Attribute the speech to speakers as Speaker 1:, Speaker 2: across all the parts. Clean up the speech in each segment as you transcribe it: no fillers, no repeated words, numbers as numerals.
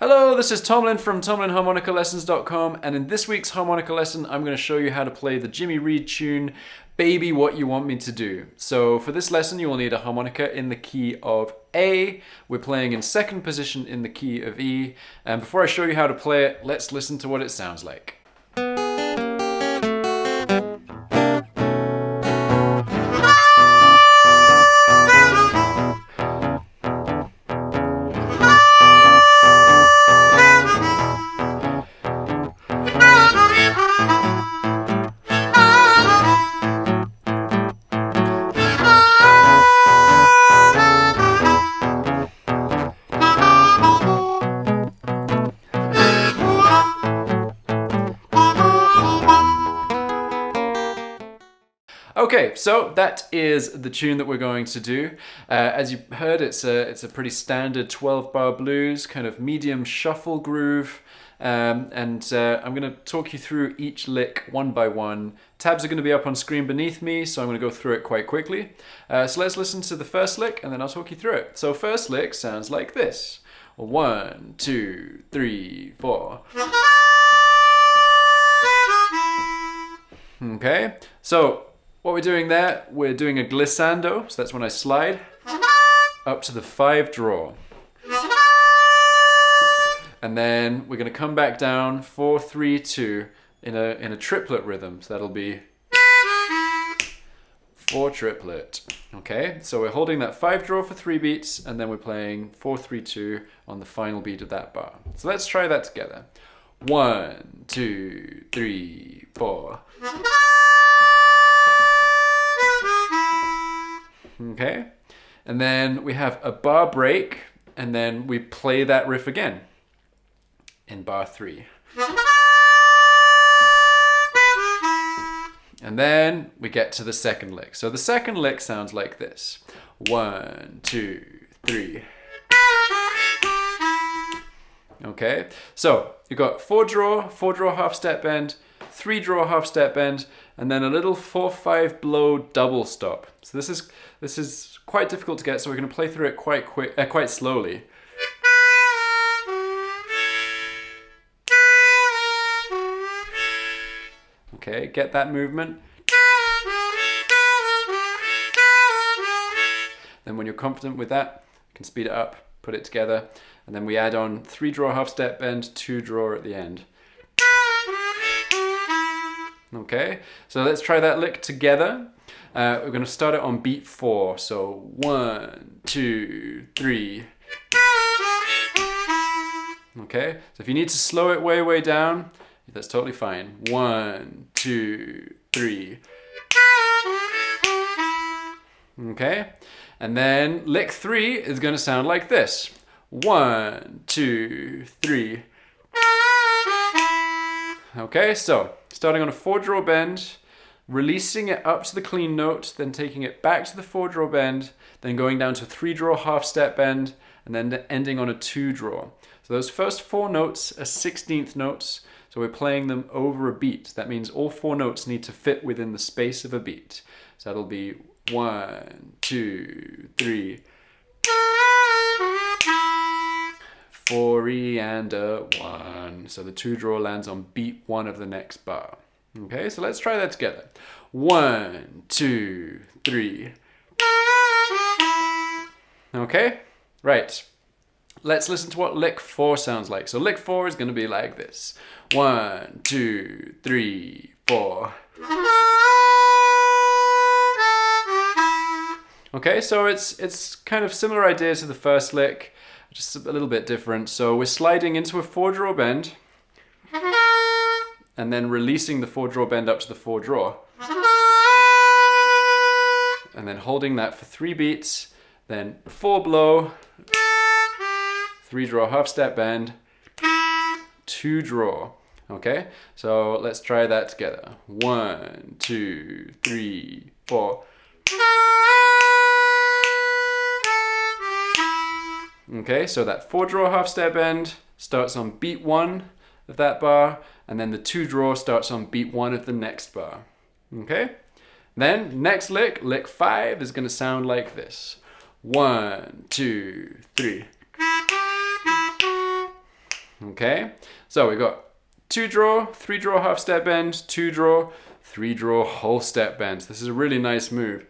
Speaker 1: Hello, this is Tomlin from TomlinHarmonicaLessons.com, and in this week's harmonica lesson I'm going to show you how to play the Jimmy Reed tune Baby What You Want Me to Do. So for this lesson you will need a harmonica in the key of A. We're playing in second position in the key of E, and before I show you how to play it, let's listen to what it sounds like. Okay, so that is the tune that we're going to do. As you heard, it's a pretty standard 12-bar blues, kind of medium shuffle groove. I'm going to talk you through each lick one by one. Tabs are going to be up on screen beneath me, so I'm going to go through it quite quickly. So let's listen to the first lick, and then I'll talk you through it. So first lick sounds like this. 1, 2, 3, 4. Okay, so what we're doing there, we're doing a glissando, so that's when I slide up to the 5 draw. And then we're going to come back down 4, 3, 2 in a triplet rhythm. So that'll be 4 triplet. Okay, so we're holding that 5 draw for 3 beats, and then we're playing 4, 3, 2 on the final beat of that bar. So let's try that together. 1, 2, 3, 4. Okay, and then we have a bar break, and then we play that riff again in bar 3. And then we get to the second lick. So the second lick sounds like this. 1, 2, 3. Okay, so you've got 4 draw half step bend, 3 draw half step bend, and then a little 4/5 blow double stop. So this is quite difficult to get, so we're going to play through it quite slowly. Okay, get that movement. Then when you're confident with that, you can speed it up, put it together, and then we add on 3 draw half step bend, 2 draw at the end. Okay, so let's try that lick together. We're going to start it on beat 4. So 1, 2, 3. Okay, so if you need to slow it way down, that's totally fine. 1, 2, 3. Okay, and then lick 3 is going to sound like this. 1, 2, 3. Okay, so starting on a 4 draw bend, releasing it up to the clean note, then taking it back to the 4 draw bend, then going down to 3 draw half step bend, and then ending on a 2 draw. So those first 4 notes are 16th notes, so we're playing them over a beat. That means all 4 notes need to fit within the space of a beat. So that'll be 1, 2, 3. 4 E and a 1. So the 2 draw lands on beat 1 of the next bar. Okay, so let's try that together. 1, 2, 3. Okay, right. Let's listen to what lick 4 sounds like. So lick 4 is going to be like this. 1, 2, 3, 4. Okay, so it's kind of similar idea to the first lick, just a little bit different. So we're sliding into a 4 draw bend, and then releasing the 4 draw bend up to the 4 draw. And then holding that for 3 beats, then 4 blow, 3 draw half step bend, 2 draw. Okay, so let's try that together. 1, 2, 3, 4. Okay, so that 4 draw half step bend starts on beat 1 of that bar, and then the 2 draw starts on beat 1 of the next bar. Okay, then next lick, lick 5, is going to sound like this. 1, 2, 3. Okay, so we've got 2 draw, 3 draw half step bend, 2 draw, 3 draw whole step bend. This is a really nice move.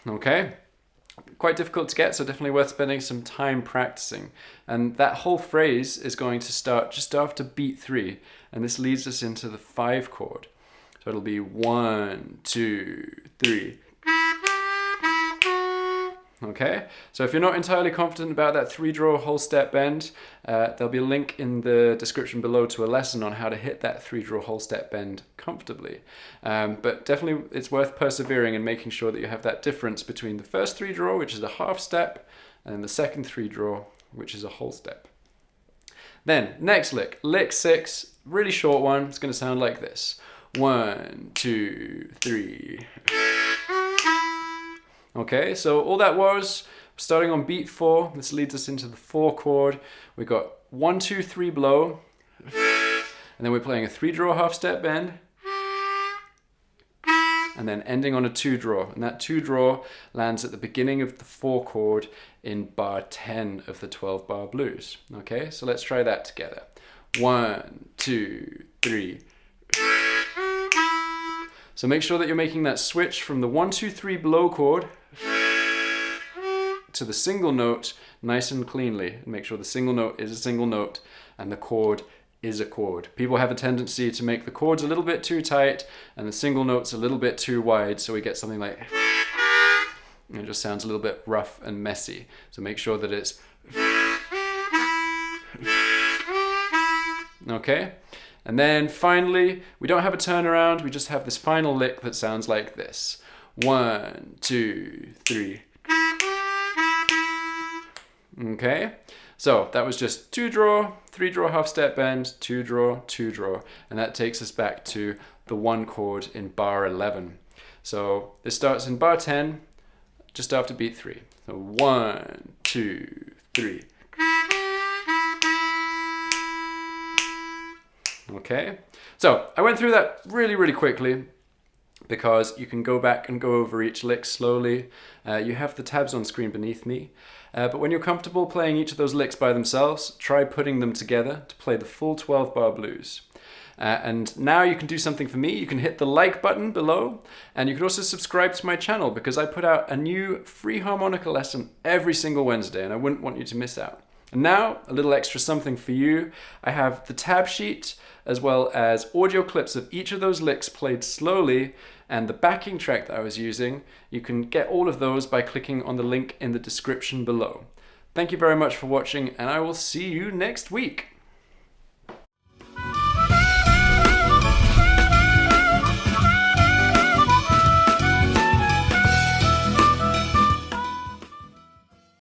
Speaker 1: Okay, quite difficult to get, so definitely worth spending some time practicing. And that whole phrase is going to start just after beat 3, and this leads us into the 5 chord. So it'll be 1, 2, 3. Okay, so if you're not entirely confident about that 3 draw whole step bend, there'll be a link in the description below to a lesson on how to hit that 3 draw whole step bend comfortably. But definitely it's worth persevering and making sure that you have that difference between the first 3 draw, which is a half step, and the second 3 draw, which is a whole step. Then next lick, lick 6, really short one. It's going to sound like this. 1, 2, 3. Okay, so all that was starting on beat 4. This leads us into the 4 chord. We got 1, 2, 3 blow, and then we're playing a 3 draw half step bend, and then ending on a 2 draw. And that 2 draw lands at the beginning of the 4 chord in bar 10 of the 12 bar blues. Okay, so let's try that together. 1, 2, 3. So make sure that you're making that switch from the 1, 2, 3 blow chord to the single note nice and cleanly. And make sure the single note is a single note and the chord is a chord. People have a tendency to make the chords a little bit too tight and the single notes a little bit too wide, so we get something like, it just sounds a little bit rough and messy. So make sure that it's okay. And then finally, we don't have a turnaround, we just have this final lick that sounds like this. 1, 2, 3. Okay, so that was just 2 draw, 3 draw half step bend, 2 draw, 2 draw, and that takes us back to the 1 chord in bar 11. So this starts in bar 10, just after beat 3. So 1, 2, 3. Okay, so I went through that really quickly because you can go back and go over each lick slowly. You have the tabs on screen beneath me, but when you're comfortable playing each of those licks by themselves, try putting them together to play the full 12 bar blues. And now you can do something for me. You can hit the like button below, and you can also subscribe to my channel because I put out a new free harmonica lesson every single Wednesday, and I wouldn't want you to miss out. And now, a little extra something for you. I have the tab sheet as well as audio clips of each of those licks played slowly and the backing track that I was using. You can get all of those by clicking on the link in the description below. Thank you very much for watching, and I will see you next week.